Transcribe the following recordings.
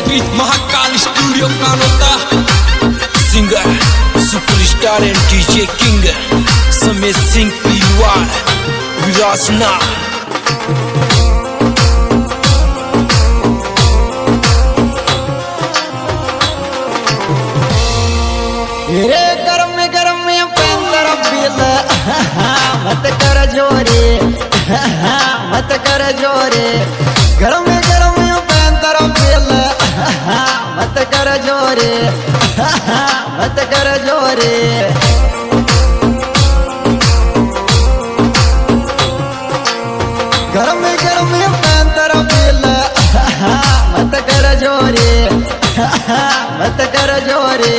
Beach Mahakal studio Kanota singer superstar and DJ king समेत सिंह पीलवाल विरासना। रे गरम में पैंतर बिल मत कर जोरे मत कर जोरे गरम में पैंतर बिल मत कर जोरे मत कर जोरे गरम में पैंतर बिल मत कर जोरे मत कर जोरे।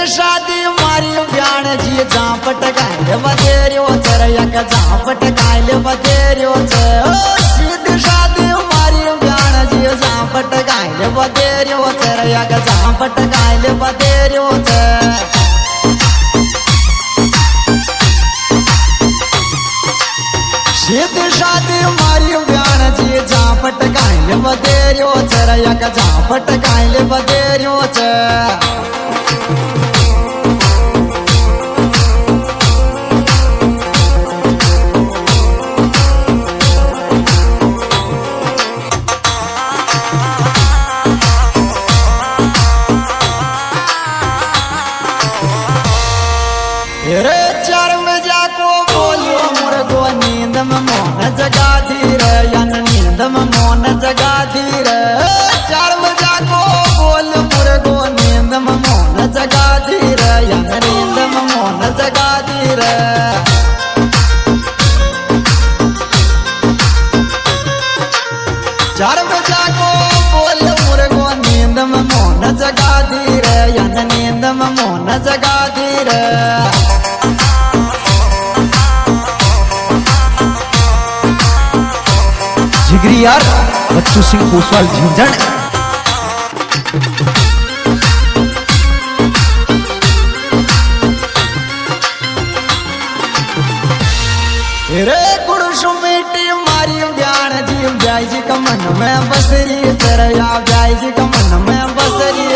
शादी मारी ब्याण जी झापट गायल बदेरियो चरयक झापट गायल बदेरियो सीधी शादी मारी ब्याण जी झापट गायल बदेरियो चरयक झापट गायल बदेरियो सीधी शादी मारी ब्याण जी झापट गायल बदेरियो चरयक झापट गायल बदेरियो रे चार बजा को बोलो मुर्गो नींद में मोन जगा धीर यन नींद में मोन जगा धीर चार बजा को बोल मुर्गो नींद में मोन जगा धीर यन नींद में मोन जगा धीर। चार बजा को बोल मुर्गो नींद में मोन जगा धीर यन नींद में मोन जगा धीर। जिगरी यार बच्चू सिंह पोसवाल झिंझण। रे गुड़सु मिट्टी मारी ब्याण जी ब्याई जी का मन में बसरी चरया ब्याई जी का मन में बसरी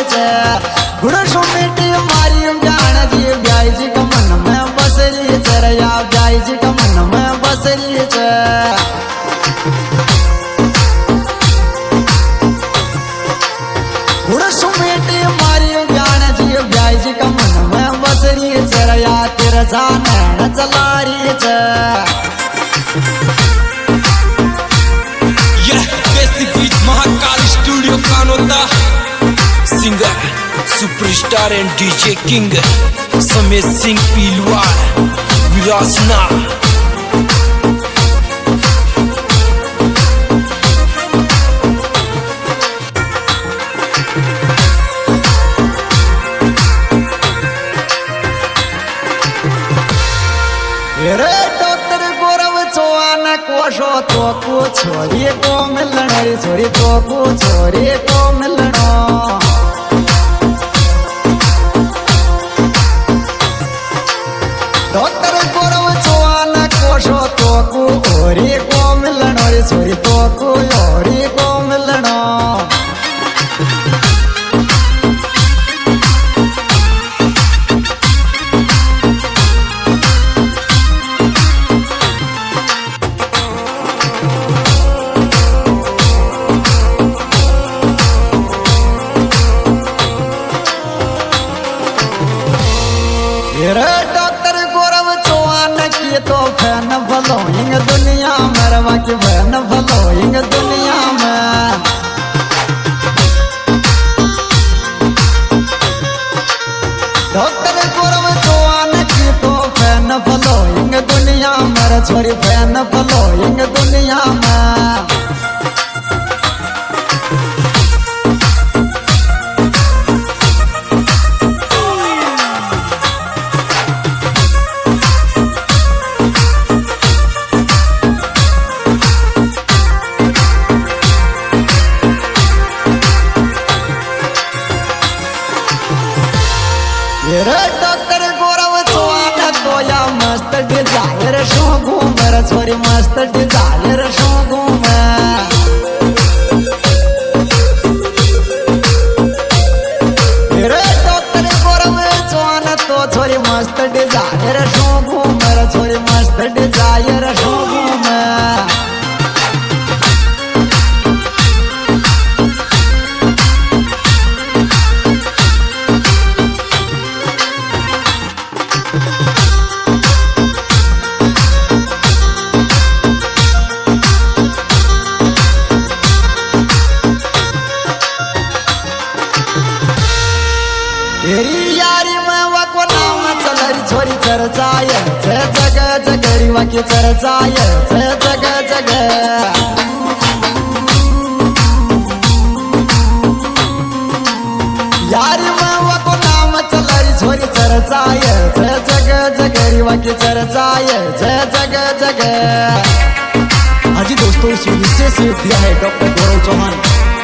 गुड़सु मिट्टी मारी ब्याण जी ब्याई जी का मन में बसरी चरया ब्याई जी का मन में बसरी सुमेटी मारी ज्ञान जी ब्याई जी का मन में बसरी चरया तेरा जान चलारी यह देसी बीच Mahakal studio Kanota singer superstar and DJ king समेत सिंह पीलवाल विरासना। रे डॉक्टर गौरव चौहान कोशो तो को छोरी को मिलन छोरी तो को छोरी को मिलन डॉक्टर गौरव चौहान कोशो तो को ओरी को मिलन छोरी तो को ओरी को मिलन। डॉक्टर गौरव चौहान की तो फैन फॉलोइंग दुनिया मरवा की फैन फॉलोइंग दुनिया में। डॉक्टर गौरव चौहान की तो फैन फॉलोइंग दुनिया मर छोरी फैन फॉलोइंग दुनिया में। रे डॉक्टर गौरव चौहान तो या मस्त डिजायर शो घूमर छोरी मस्त डिजायर शो घूमर रे डॉक्टर गौरव चौहान तो छोरी मस्त डिजायर शो घूमर छोरी मस्त डिजायर शो घूमर तेरी यारी में वको नाम चलरी छोरी चर्चाय जग जगरी वाकी चर्चाय जग जग यारी में वको नाम चलरी छोरी चर्चाय जग जगरी वाकी चर्चाय जग जग। हाँ जी दोस्तों, इस विशेष दिया है डॉक्टर गौरव चौहान